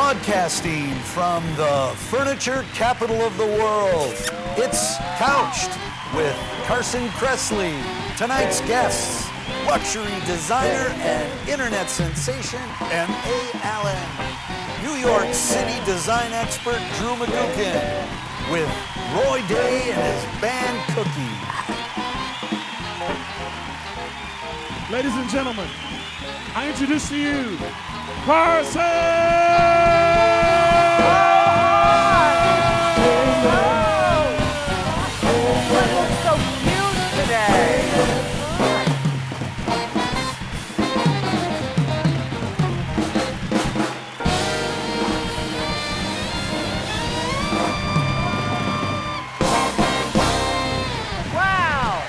Broadcasting from the furniture capital of the world, it's Couched with Carson Kressley. Tonight's guests, luxury designer and internet sensation, MA Allen. New York City design expert, Drew McGukin. With Roy Day and his band Cookie. Ladies and gentlemen, I introduce to you, Carson! You look so cute today. Wow!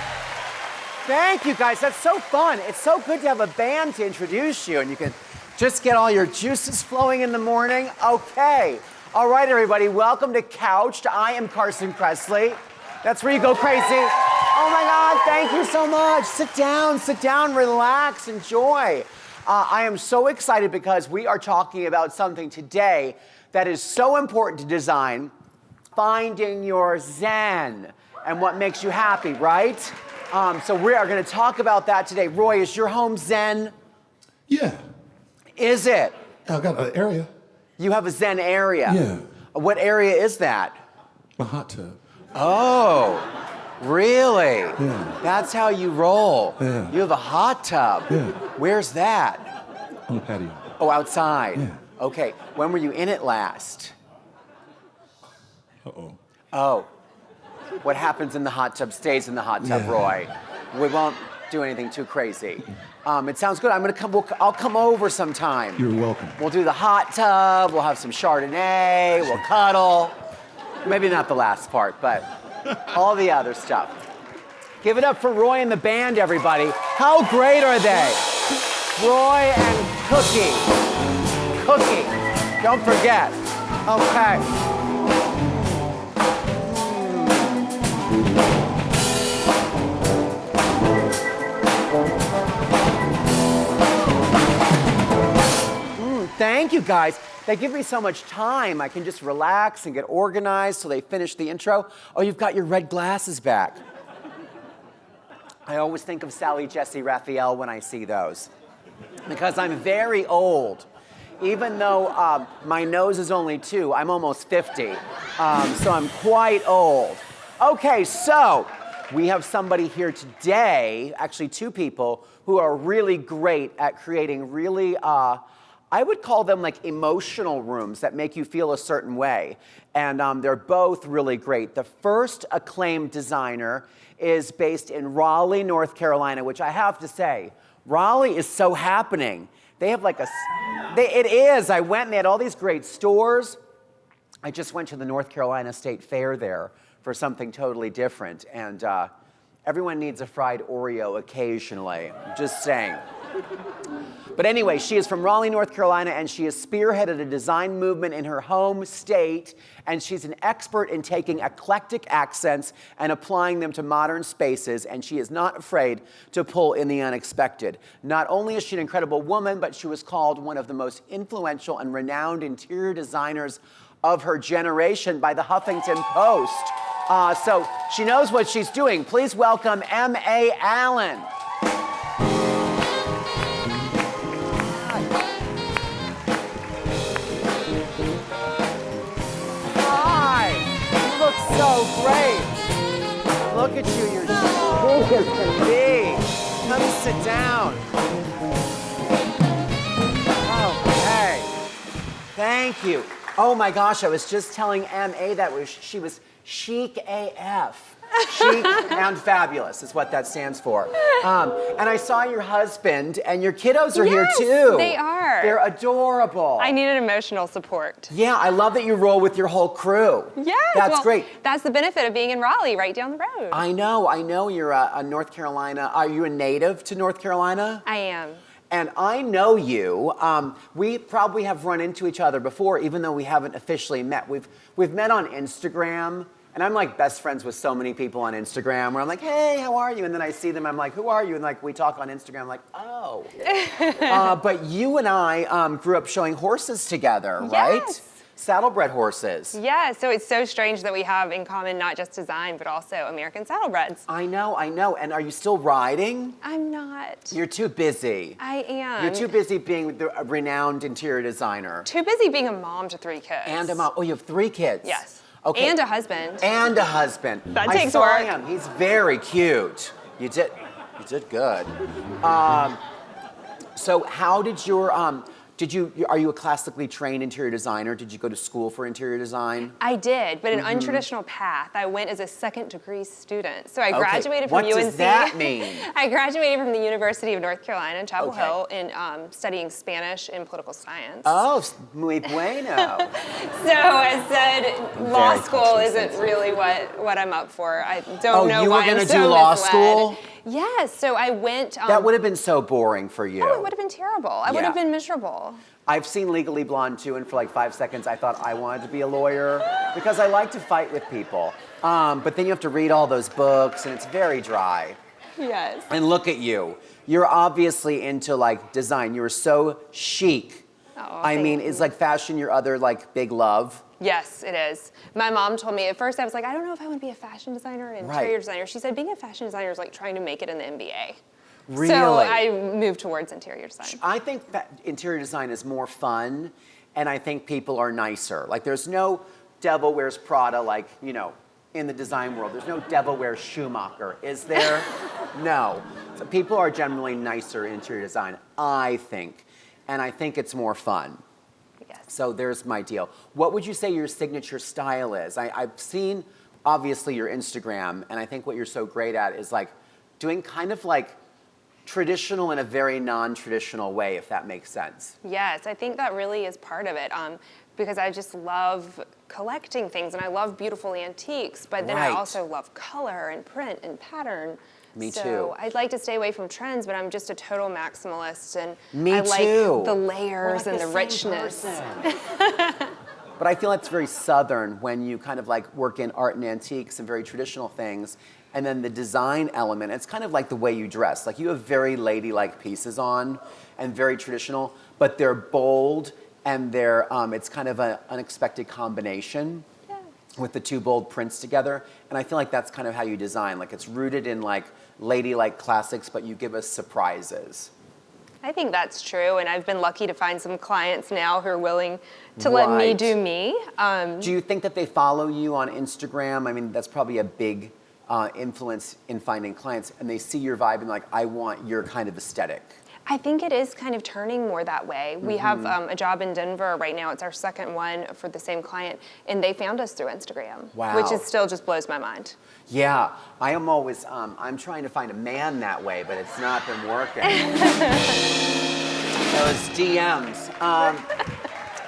Thank you guys, that's so fun. It's so good to have a band to introduce you, and you can just get all your juices flowing in the morning. Okay. All right, everybody, welcome to Couched. I am Carson Kressley. That's where you go crazy. Oh my God, thank you so much. Sit down, relax, enjoy. I am so excited because we are talking about something today that is so important to design, finding your zen and what makes you happy, right? So we are gonna talk about that today. Roy, is your home zen? Yeah. Is it? I got an area. You have a zen area? Yeah. What area is that? My hot tub. Oh, really? Yeah. That's how you roll. Yeah. You have a hot tub. Yeah. Where's that? On the patio. Oh, outside. Yeah. Okay. When were you in it last? Uh-oh. Oh. What happens in the hot tub stays in the hot tub, Yeah. Roy. We won't do anything too crazy. It sounds good. I'll come over sometime. You're welcome. We'll do the hot tub. We'll have some Chardonnay. We'll cuddle. Maybe not the last part, but all the other stuff. Give it up for Roy and the band, everybody. How great are they? Roy and Cookie. Cookie. Don't forget. Okay. Thank you, guys. They give me so much time. I can just relax and get organized till they finish the intro. Oh, you've got your red glasses back. I always think of Sally Jesse Raphael when I see those because I'm very old. Even though my nose is only 2, I'm almost 50. So I'm quite old. Okay, so we have somebody here today, actually 2 people, who are really great at creating really, I would call them like emotional rooms that make you feel a certain way. And they're both really great. The first acclaimed designer is based in Raleigh, North Carolina, which I have to say, Raleigh is so happening. They have like it is. I went and they had all these great stores. I just went to the North Carolina State Fair there for something totally different. And everyone needs a fried Oreo occasionally, just saying. But anyway, she is from Raleigh, North Carolina, and she has spearheaded a design movement in her home state, and she's an expert in taking eclectic accents and applying them to modern spaces, and she is not afraid to pull in the unexpected. Not only is she an incredible woman, but she was called one of the most influential and renowned interior designers of her generation by the Huffington Post. So she knows what she's doing. Please welcome MA Allen. So great. Look at you, you're chic as can be. Come sit down. Okay. Thank you. Oh my gosh, I was just telling MA that she was chic AF. Chic and fabulous is what that stands for. And I saw your husband and your kiddos are here too. They are. They're adorable. I needed emotional support. Yeah, I love that you roll with your whole crew. Yes. That's great. That's the benefit of being in Raleigh, right down the road. I know you're a North Carolina. Are you a native to North Carolina? I am. And I know you. We probably have run into each other before, even though we haven't officially met. We've met on Instagram And I'm like best friends with so many people on Instagram where I'm like, hey, how are you? And then I see them, I'm like, who are you? And like we talk on Instagram, I'm like, oh. But you and I grew up showing horses together, right? Yes. Saddlebred horses. Yeah, so it's so strange that we have in common not just design, but also American saddlebreds. I know. And are you still riding? I'm not. You're too busy. I am. You're too busy being a renowned interior designer. Too busy being a mom to 3 kids. And a mom. Oh, you have 3 kids? Yes. Okay. And a husband. And a husband. That I takes saw work. him. He's very cute. You did good. So how did your are you a classically trained interior designer? Did you go to school for interior design? I did, but an Mm-hmm. untraditional path. I went as a 2nd-degree student. So I graduated What from UNC. does that mean? I graduated from the University of North Carolina in Chapel Okay. Hill in studying Spanish and political science. Oh, muy bueno. So I said law Very school culturally isn't sensitive. really what I'm up for. I don't know you were why I'm gonna so do law misled. school? Yes, so I went. That would have been so boring for you. Oh, it would have been terrible. I would have Yeah. been miserable. I've seen Legally Blonde too, and for like 5 seconds I thought I wanted to be a lawyer because I like to fight with people. But then you have to read all those books and it's very dry. Yes. And look at you. You're obviously into like design. You're so chic. Oh, I mean, thank is you. like fashion your other like big love? Yes, it is. My mom told me at first, I was like, I don't know if I want to be a fashion designer or an interior Right. designer. She said being a fashion designer is like trying to make it in the MBA. Really? So I moved towards interior design. I think interior design is more fun, and I think people are nicer. Like, there's no devil wears Prada, like, you know, in the design world. There's no devil wears Schumacher, is there? No. So people are generally nicer in interior design, I think, and I think it's more fun. Yes. So there's my deal. What would you say your signature style is? I've seen, obviously, your Instagram, and I think what you're so great at is like doing kind of like traditional in a very non-traditional way, if that makes sense. Yes, I think that really is part of it. Because I just love collecting things and I love beautiful antiques, but then I Right. also love color and print and pattern. Me so too. I'd like to stay away from trends, but I'm just a total maximalist and Me I like too. the We're layers like and the same richness. person. But I feel it's very Southern when you kind of like work in art and antiques and very traditional things. And then the design element, it's kind of like the way you dress. Like you have very ladylike pieces on and very traditional, but they're bold and they're, it's kind of an unexpected combination with the 2 bold prints together. And I feel like that's kind of how you design. Like it's rooted in like ladylike classics, but you give us surprises. I think that's true, and I've been lucky to find some clients now who are willing to let me Right. do me. Do you think that they follow you on Instagram? I mean, that's probably a big influence in finding clients, and they see your vibe and like, I want your kind of aesthetic. I think it is kind of turning more that way. We have a job in Denver right now. It's our 2nd one for the same client, and they found us through Instagram, Wow. which is still just blows my mind. Yeah, I am always, I'm trying to find a man that way, but it's not been working. Those DMs.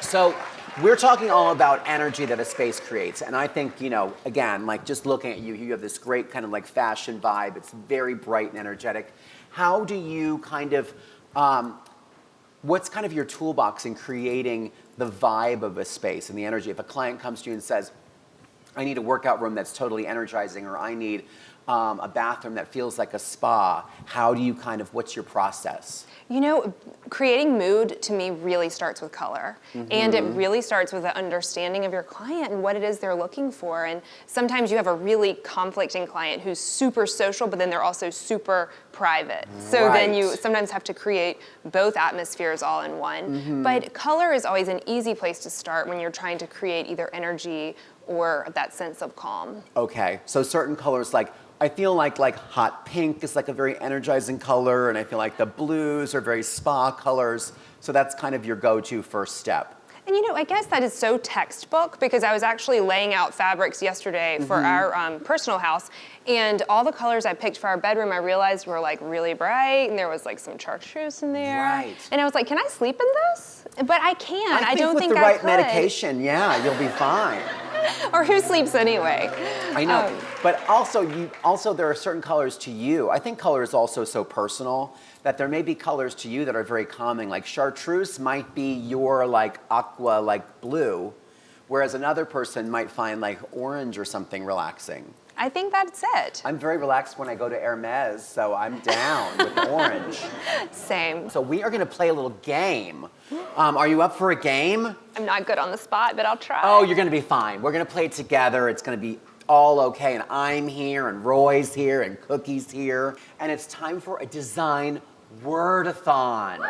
So we're talking all about energy that a space creates. And I think, you know, again, like just looking at you, you have this great kind of like fashion vibe. It's very bright and energetic. How do you kind of, what's kind of your toolbox in creating the vibe of a space and the energy? If a client comes to you and says, I need a workout room that's totally energizing, or I need a bathroom that feels like a spa, how do you kind of, what's your process? You know, creating mood to me really starts with color. And it really starts with the understanding of your client and what it is they're looking for. And sometimes you have a really conflicting client who's super social, but then they're also super private. So then you Right. sometimes have to create both atmospheres all in one. But color is always an easy place to start when you're trying to create either energy or that sense of calm. Okay, so certain colors, like I feel like hot pink is like a very energizing color, and I feel like the blues are very spa colors. So that's kind of your go-to first step. And you know, I guess that is so textbook because I was actually laying out fabrics yesterday for our personal house, and all the colors I picked for our bedroom I realized were like really bright, and there was like some chartreuse in there. Right. And I was like, can I sleep in this? But I can't. I don't with think the I right could. medication, yeah, you'll be fine. Or who sleeps anyway? I know, but also there are certain colors to you. I think color is also so personal that there may be colors to you that are very calming. Like chartreuse might be your like aqua, like blue, whereas another person might find like orange or something relaxing. I think that's it. I'm very relaxed when I go to Hermes, so I'm down with orange. Same. So we are gonna play a little game. Are you up for a game? I'm not good on the spot, but I'll try. Oh, you're gonna be fine. We're gonna play it together. It's gonna be all okay, and I'm here, and Roy's here, and Cookie's here, and it's time for a design word-a-thon.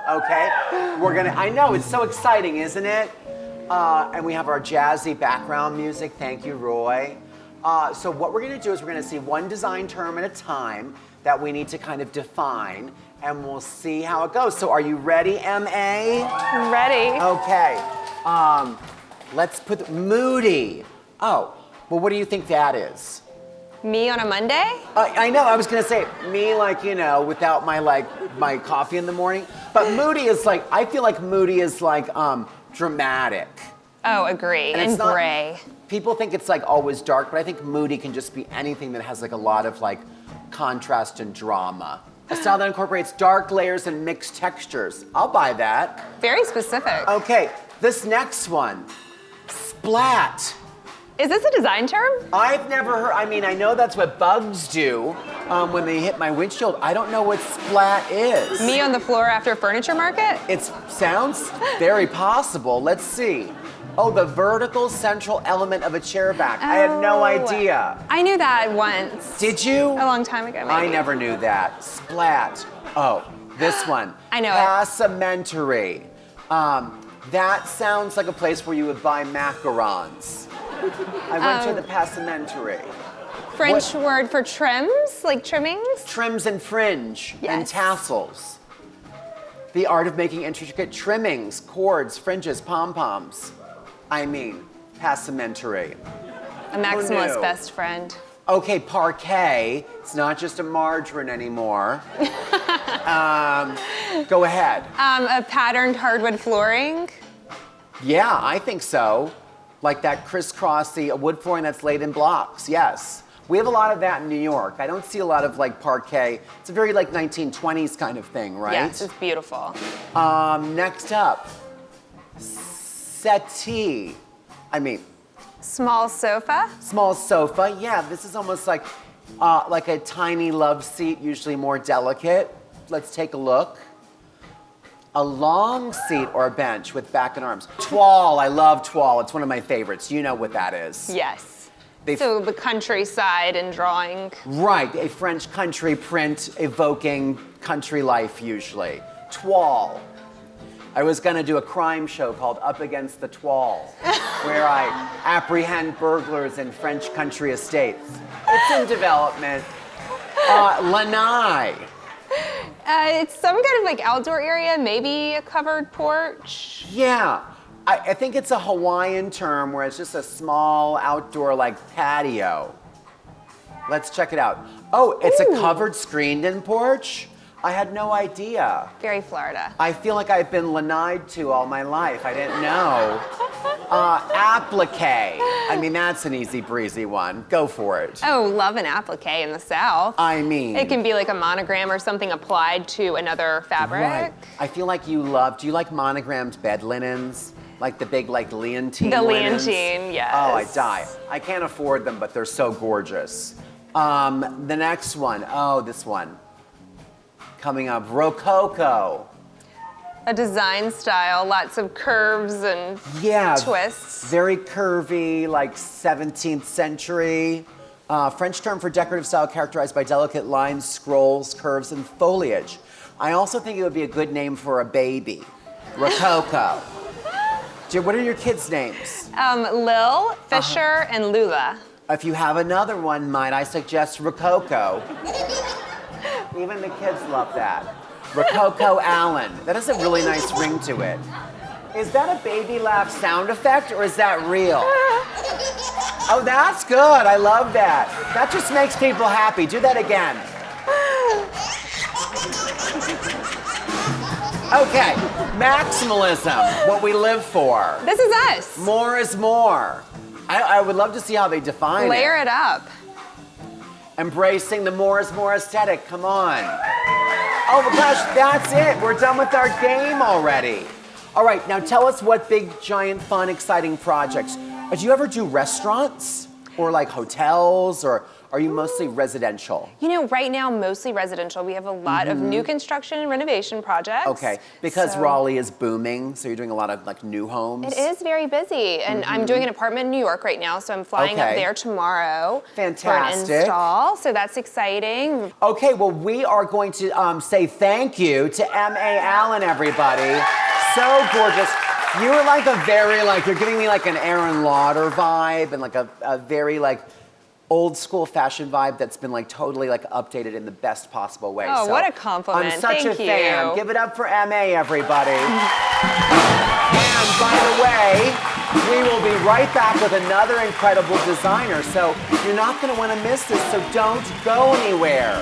Okay? I know, it's so exciting, isn't it? And we have our jazzy background music. Thank you, Roy. So what we're gonna do is we're gonna see one design term at a time that we need to kind of define, and we'll see how it goes. So are you ready, MA? Ready. Okay. Let's put moody. Oh, well, what do you think that is? Me on a Monday? I know, I was gonna say me like, you know, without my coffee in the morning. But moody is like, I feel like moody is like dramatic. Oh, agree. And it's not- gray. People think it's like always dark, but I think moody can just be anything that has like a lot of like contrast and drama. A style that incorporates dark layers and mixed textures. I'll buy that. Very specific. Okay, this next one, splat. Is this a design term? I've never heard, I mean, I know that's what bugs do when they hit my windshield. I don't know what splat is. Me on the floor after furniture market? It sounds very possible. Let's see. Oh, the vertical central element of a chair back. I had no idea. I knew that once. Did you? A long time ago, maybe. I never knew that. Splat. Oh, this one. I know it. Passementery. That sounds like a place where you would buy macarons. I went to the passementery. French word for trims, like trimmings? Trims and fringe and Yes. tassels. The art of making intricate trimmings, cords, fringes, pom-poms. I mean, passementery. A maximalist knew? best friend. Okay, parquet. It's not just a margarine anymore. Go ahead. A patterned hardwood flooring. Yeah, I think so. Like that crisscrossy wood flooring that's laid in blocks, yes. We have a lot of that in New York. I don't see a lot of like parquet. It's a very like 1920s kind of thing, right? Yes, it's beautiful. Next up, settee. I mean, Small sofa. small sofa. Yeah, this is almost like a tiny love seat, usually more delicate. Let's take a look. A long seat or a bench with back and arms. Toile, I love toile. It's one of my favorites. You know what that is. Yes. They've- So the countryside and drawing. Right, a French country print evoking country life usually. Toile. I was gonna do a crime show called Up Against the Toile, where I apprehend burglars in French country estates. It's in development. Lanai. It's some kind of like outdoor area, maybe a covered porch. Yeah, I think it's a Hawaiian term where it's just a small outdoor like patio. Let's check it out. Oh, it's a covered screened-in porch? I had no idea. Very Florida. I feel like I've been lanai'd to all my life. I didn't know. Applique. I mean, that's an easy breezy one. Go for it. Oh, love an applique in the South. I mean. It can be like a monogram or something applied to another fabric. Right. I feel like do you like monogrammed bed linens? Like the big like leontine The linens? leontine, yes. Oh, I die. I can't afford them, but they're so gorgeous. The next one. Oh, this one. Coming up, Rococo. A design style, lots of curves and twists. Very curvy, like 17th century. French term for decorative style characterized by delicate lines, scrolls, curves, and foliage. I also think it would be a good name for a baby. Rococo. What are your kids' names? Lil, Fisher, and Lula. If you have another one, might I suggest Rococo? Even the kids love that. Rococo Allen. That has a really nice ring to it. Is that a baby laugh sound effect or is that real? Oh, that's good. I love that. That just makes people happy. Do that again. Okay, maximalism, what we live for. This is us. More is more. I would love to see how they define Layer it up. Embracing the more is more aesthetic, come on. Oh my gosh, that's it. We're done with our game already. All right, now tell us what big, giant, fun, exciting projects. Do you ever do restaurants or like hotels, or are you mostly residential? You know, right now, mostly residential. We have a lot of new construction and renovation projects. Okay, because Raleigh is booming, so you're doing a lot of like new homes. It is very busy, and I'm doing an apartment in New York right now, so I'm flying up there tomorrow for an install, so that's exciting. Okay, well, we are going to say thank you to MA Allen, everybody. So gorgeous. You were like a very, like, you're giving me like an Aaron Lauder vibe and like a very like old school fashion vibe that's been like totally like updated in the best possible way. Oh, so what a compliment. I'm such a fan. you. Give it up for MA, everybody. And by the way, we will be right back with another incredible designer. So you're not going to want to miss this, so don't go anywhere.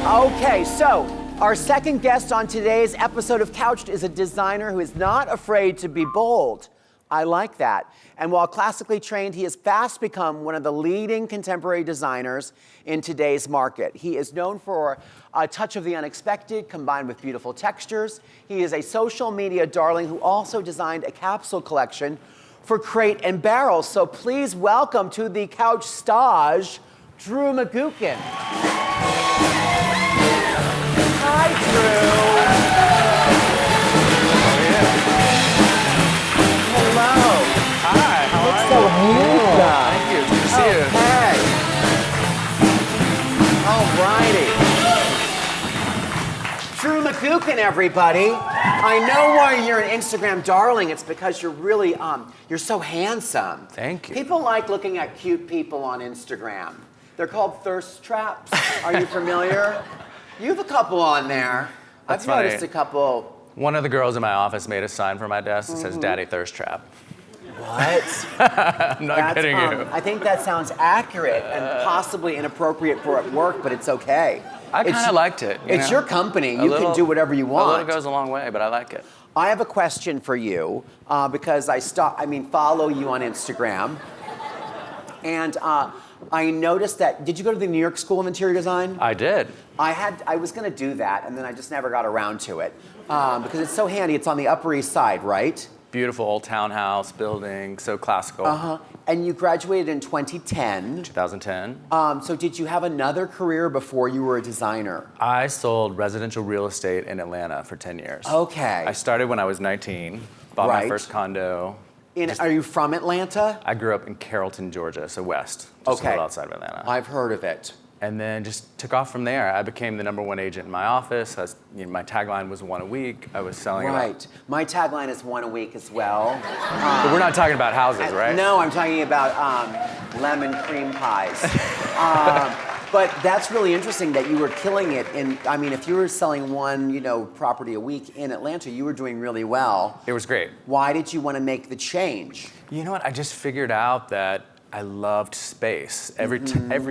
Okay, so our second guest on today's episode of Couched is a designer who is not afraid to be bold. I like that. And while classically trained, he has fast become one of the leading contemporary designers in today's market. He is known for a touch of the unexpected combined with beautiful textures. He is a social media darling who also designed a capsule collection for Crate and Barrel. So please welcome to the Couch stage, Drew McGuckin. Hi, Drew. Hello. Hi, how are So you? handsome. Thank you. Good to see you. Hey. All righty. Drew McGuckin, everybody. I know why you're an Instagram darling. It's because you're really, you're so handsome. Thank you. People like looking at cute people on Instagram. They're called thirst traps. Are you familiar? You have a couple on there. That's I've funny. noticed a couple. One of the girls in my office made a sign for my desk that says Daddy Thirst Trap. What? I'm not kidding you. I think that sounds accurate and possibly inappropriate for at work, but it's okay. I kind of liked it. It's your company. You can do whatever you want. A little goes a long way, but I like it. I have a question for you because I follow you on Instagram. And I noticed that, did you go to the New York School of Interior Design? I did. I was gonna do that, and then I just never got around to it. Because it's so handy, it's on the Upper East Side, right? Beautiful old townhouse building, so classical. And you graduated in 2010. 2010. So did you have another career before you were a designer? I sold residential real estate in Atlanta for 10 years. Okay. I started when I was 19, bought my first condo. Are you from Atlanta? I grew up in Carrollton, Georgia, so west, just a little outside of Atlanta. I've heard of it. And then just took off from there. I became the #1 agent in my office. My tagline was 1 a week. I was selling Right. My tagline is 1 a week as well. But we're not talking about houses, right? No, I'm talking about lemon cream pies. But that's really interesting that you were killing it if you were selling one, property a week in Atlanta, you were doing really well. It was great. Why did you want to make the change? You know what? I just figured out that I loved space. Every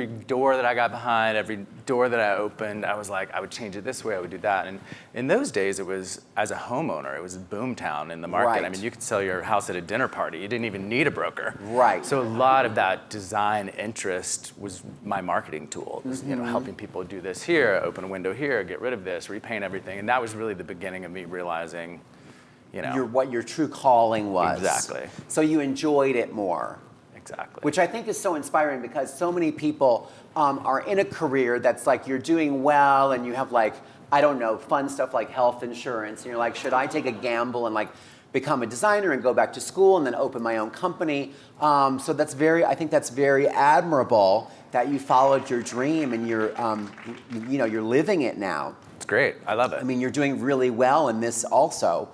door that I got behind, every door that I opened, I was like, I would change it this way, I would do that. And in those days, it was, as a homeowner, it was a boomtown in the market. Right. I mean, you could sell your house at a dinner party. You didn't even need a broker. Right. So a lot of that design interest was my marketing tool. It was, helping people do this here, open a window here, get rid of this, repaint everything. And that was really the beginning of me realizing, what your true calling was. Exactly. So you enjoyed it more. Exactly. Which I think is so inspiring because so many people are in a career that's like you're doing well and you have fun stuff like health insurance. And you're like, should I take a gamble and become a designer and go back to school and then open my own company? So I think that's very admirable that you followed your dream and you're living it now. It's great. I love it. I mean, you're doing really well in this also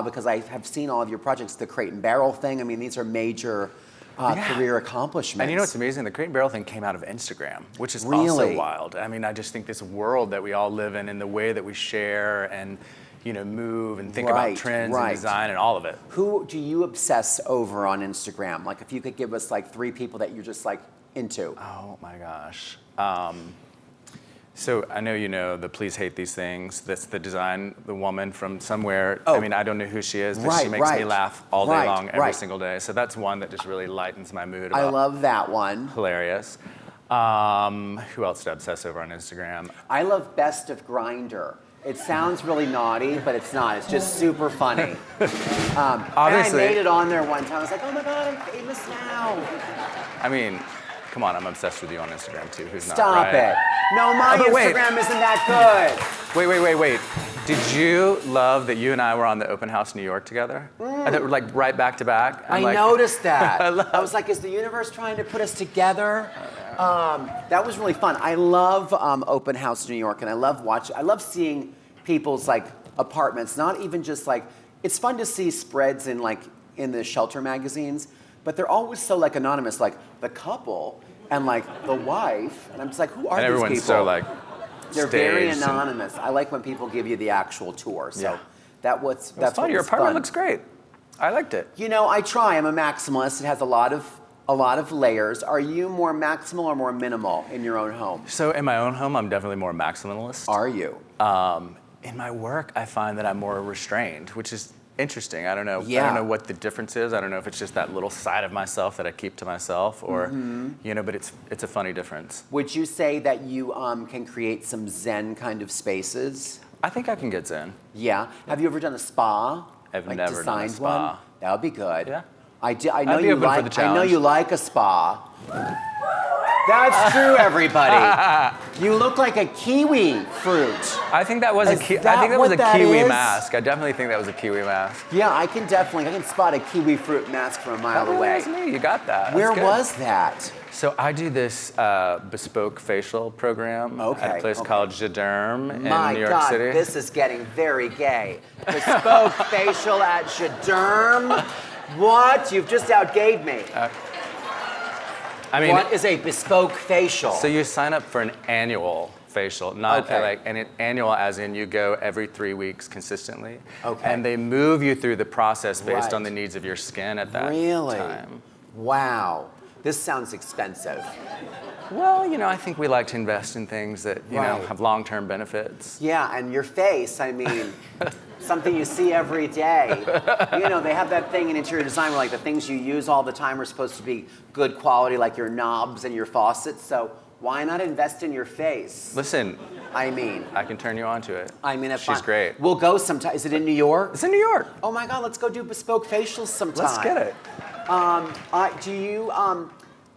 because I have seen all of your projects, the Crate and Barrel thing. I mean, these are major career accomplishments. And you know what's amazing? The Crate and Barrel thing came out of Instagram, which is also wild. I mean, I just think this world that we all live in and the way that we share and move and think about trends and design and all of it. Who do you obsess over on Instagram? Like if you could give us 3 people that you're just into. Oh my gosh. So I know you know the Please Hate These Things. That's the design, the woman from somewhere. I mean, I don't know who she is, but she makes me laugh all day long, every single day. So that's one that just really lightens my mood. I love that one. Hilarious. Who else did I obsess over on Instagram? I love Best of Grinder. It sounds really naughty, but it's not. It's just super funny. Obviously. And I made it on there one time. I was like, oh my God, I'm famous now. I mean, come on, I'm obsessed with you on Instagram too. Who's not? Stop Right? it. No, my Oh, but wait. Instagram isn't that good. Wait. Did you love that you and I were on the open house New York together? Like right back to back? I noticed that. I was like, is the universe trying to put us together? That was really fun. I love open house New York, and I love seeing people's like apartments. Not even just like, it's fun to see spreads in the shelter magazines, but they're always so like anonymous, like the couple and like the wife, and I'm just like, who are And these everyone's people? so like They're very staged and- anonymous. I like when people give you the actual tour. So Yeah. that's That's what fun. Your was apartment fun. looks great. I liked it. You know, I try. I'm a maximalist. It has a lot of layers. Are you more maximal or more minimal in your own home? So in my own home, I'm definitely more maximalist. Are you? In my work, I find that I'm more restrained, which is interesting. I don't know. I Yeah. don't know what the difference is. I don't know if it's just that little side of myself that I keep to myself, or but it's a funny difference. Would you say that you can create some Zen kind of spaces? I think I can get zen. Yeah. Have you ever done a spa? I've Like never done a designed spa. One? That would be good. Yeah. I know I'd be you open for like. the I know challenge. you like a spa. That's true, everybody. You look like a kiwi fruit. I think that was Is I think that that was what a that kiwi is? mask. I definitely think that was a kiwi mask. Yeah, I can spot a kiwi fruit mask from a mile That really away. was me. You got that. That's Where good. was that? So I do this bespoke facial program at Okay, a place okay. called Jadderm in My New York God, City. this is getting very gay. Bespoke facial at Jadderm. What? You've just outgayed me. I mean, What is a bespoke facial? so you sign up for an annual facial, not Okay. annual as in you go every 3 weeks consistently. Okay. And they move you through the process based Right. on the needs of your skin at that Really? time. Wow. This sounds expensive. Well, I think we like to invest in things that, Right. have long-term benefits. Yeah, and your face, I mean, something you see every day. They have that thing in interior design where like the things you use all the time are supposed to be good quality, like your knobs and your faucets. So why not invest in your face? Listen, I mean, I can turn you on to it. if She's great. We'll go sometime. Is it in New York? It's in New York. Oh my God, let's go do bespoke facials sometime. Let's get it.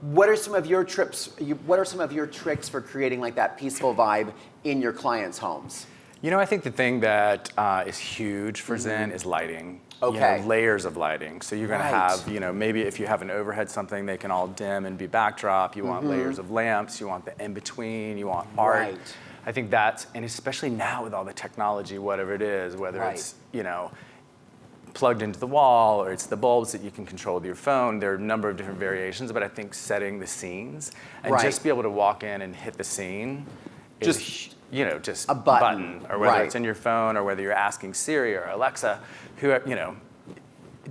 What are some of your trips? What are some of your tricks for creating like that peaceful vibe in your clients' homes? I think the thing that is huge for Zen is lighting. Okay. Layers of lighting. So you're going to Right. have, maybe if you have an overhead something, they can all dim and be backdrop. You want layers of lamps. You want the in-between. You want art. Right. I think that's, and especially now with all the technology, whatever it is, whether Right. it's, plugged into the wall or it's the bulbs that you can control with your phone. There are a number of different variations, but I think setting the scenes and Right. just be able to walk in and hit the scene is, just a button. or whether Right. it's in your phone or whether you're asking Siri or Alexa,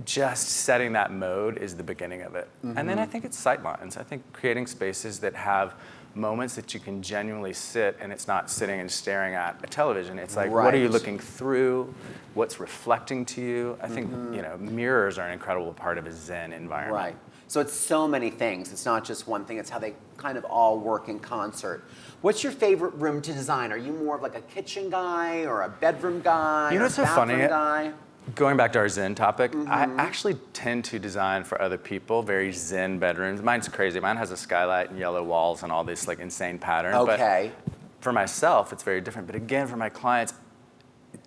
just setting that mode is the beginning of it. And then I think it's sightlines. I think creating spaces that have moments that you can genuinely sit and it's not sitting and staring at a television. It's like, what are you Right. looking through? What's reflecting to you? I think, mirrors are an incredible part of a Zen environment. Right. So it's so many things. It's not just one thing. It's how they kind of all work in concert. What's your favorite room to design? Are you more of like a kitchen guy or a bedroom guy? You know or what's a so funny? bathroom guy? Going back to our Zen topic, I actually tend to design for other people very Zen bedrooms. Mine's crazy. Mine has a skylight and yellow walls and all this like insane pattern. Okay. But for myself, it's very different. But again, for my clients,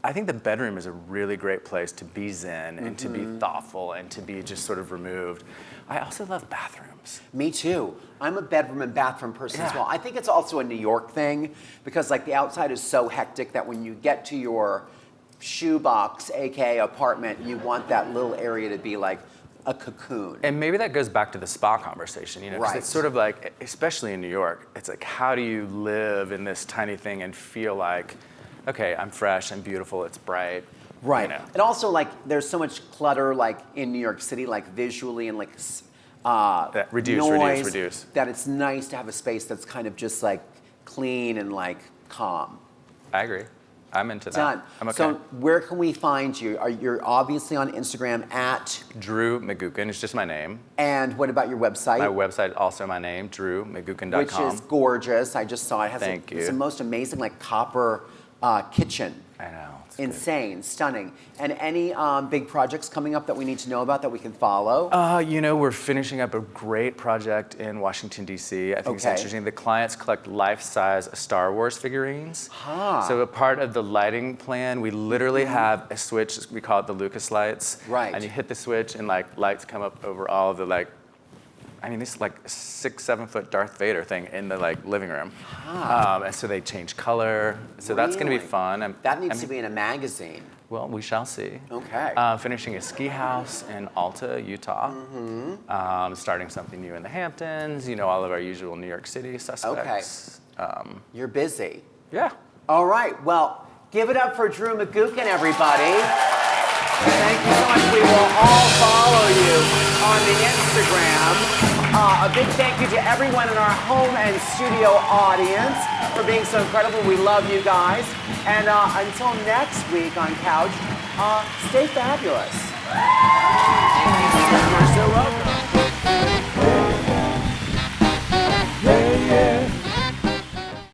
I think the bedroom is a really great place to be Zen and to be thoughtful and to be just sort of removed. I also love bathrooms. Me too. I'm a bedroom and bathroom person as Yeah. well. I think it's also a New York thing because like the outside is so hectic that when you get to your shoebox, aka apartment, you want that little area to be like a cocoon. And maybe that goes back to the spa conversation, 'cause Right. it's sort of like, especially in New York, it's like, how do you live in this tiny thing and feel like, okay, I'm fresh, I'm beautiful, it's bright. Right. And also like there's so much clutter like in New York City, like visually and like That noise, reduce. that it's nice to have a space that's kind of just like clean and like calm. I agree. I'm into that. Done. I'm okay. So where can we find you? You're obviously on Instagram at... Drew McGuckin. It's just my name. And what about your website? My website, also my name, drewmcguckin.com. Which is gorgeous. I just saw it. It has Thank you. It's the most amazing like copper kitchen. I know. It's Insane, stunning. And any big projects coming up that we need to know about that we can follow? You know, we're finishing up a great project in Washington, D.C. I think it's interesting. The clients collect life-size Star Wars figurines. So a part of the lighting plan, we literally have a switch, we call it the Lucas lights. Right. And you hit the switch and like lights come up over all of the like, I mean, this like 6-7 foot Darth Vader thing in the like living room. And so they change color. So that's going to be fun. That needs to be in a magazine. Well, we shall see. Okay. Finishing a ski house in Alta, Utah. Starting something new in the Hamptons. You know, all of our usual New York City suspects. You're busy. Yeah. All right. Well, give it up for Drew McGuckin, everybody. Thank you so much. We will all follow you on the Instagram. A big thank you to everyone in our home and studio audience for being so incredible. We love you guys. And until next week on Couch, stay fabulous.